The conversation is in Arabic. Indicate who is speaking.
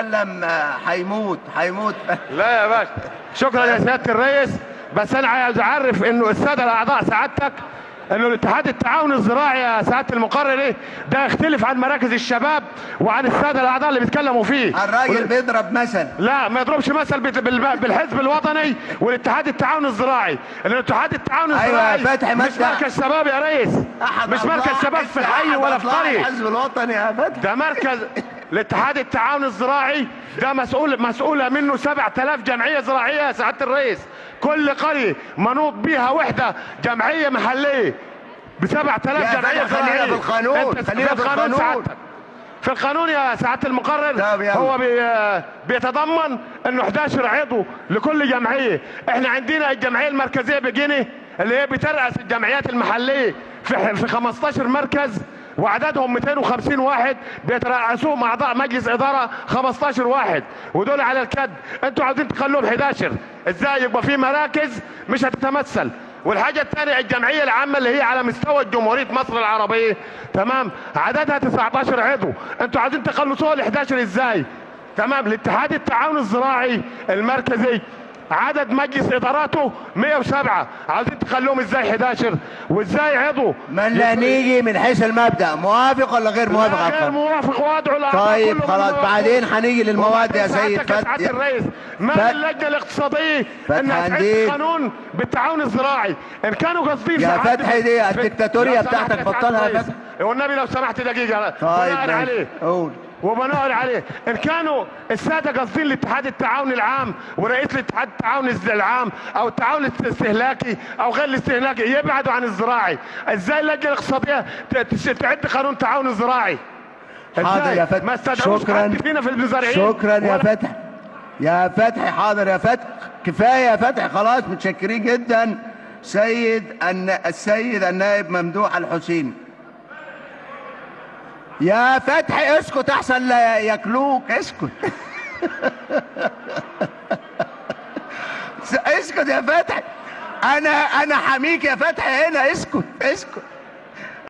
Speaker 1: يتكلم هيموت.
Speaker 2: لا يا باشا، شكرا يا سياده الرئيس. بس انا عايز اعرف انه الساده الاعضاء سعادتك انه الاتحاد التعاون الزراعي يا سعاده المقرر ايه ده يختلف عن مراكز الشباب وعن الساده الاعضاء اللي بيتكلموا فيه.
Speaker 1: الراجل بيضرب مثل.
Speaker 2: لا ما يضربش مثل بالحزب الوطني والاتحاد التعاون الزراعي. الاتحاد التعاون الزراعي
Speaker 1: أيوة فتحي
Speaker 2: مش مركز شباب يا ريس، مش مركز شباب في حي ولا في قريه.
Speaker 1: الحزب الوطني يا فتحي
Speaker 2: ده مركز الاتحاد التعاون الزراعي، ده مسؤوله منه 7000 جمعيه زراعيه يا سعاده الرئيس. كل قريه منوط بيها وحده جمعيه محليه ب 7000 جمعيه زراعيه.
Speaker 1: خلينا بالقانون، خلينا بالقانون.
Speaker 2: في القانون يا سعاده المقرر هو بيتضمن انه 11 عضو لكل جمعيه. احنا عندنا الجمعيه المركزيه بجنيه اللي هي بترأس الجمعيات المحليه في 15 مركز وعددهم 250 واحد بيترأسوهم اعضاء مجلس اداره 15 واحد، ودول على الكد. انتوا عاوزين تخلوهم 11، ازاي يبقى في مراكز مش هتتمثل؟ والحاجه الثانيه الجمعيه العامه اللي هي على مستوى جمهوريه مصر العربيه تمام عددها 19 عضو، انتوا عايزين تخلصوها ل 11 ازاي؟ تمام. الاتحاد التعاون الزراعي المركزي عدد مجلس اداراته 107، عايزين تخلوهم ازاي 11 وازاي عضو؟
Speaker 1: من لا نيجي من حيث المبدا موافق ولا غير موافق؟
Speaker 2: غير موافق وادعو الاعضاء.
Speaker 1: طيب خلاص بعدين هنيجي للمواد يا سيد
Speaker 2: فتحي. الرئيس ما اللجنه الاقتصاديه انها تعد قانون بالتعاون الزراعي ان كانوا قاصدين
Speaker 1: يا فتحي دي الدكتاتوريه بتاعتك بطلها يا فتحي.
Speaker 2: والنبي لو سمحت دقيقه
Speaker 1: طيب
Speaker 2: بناء عليه
Speaker 1: قول
Speaker 2: وبناء عليه ان كانوا الساده قاصدين لاتحاد التعاون العام ورئيس الاتحاد التعاون العام او التعاون الاستهلاكي او غير الاستهلاكي يبعدوا عن الزراعي، ازاي اللجنه الاقتصاديه تعد قانون تعاون زراعي؟
Speaker 1: حاضر يا فتحي.
Speaker 2: ما استدعوش حد فينا في المزارعين.
Speaker 1: شكرا يا فتحي. يا فتحي حاضر يا فتحي، كفايه يا فتحي خلاص، متشكرين جدا. السيد النائب ممدوح الحسيني. يا فتحي اسكت احسن لا ياكلوك، اسكت. اسكت يا فتحي، انا حميك يا فتحي هنا، اسكت.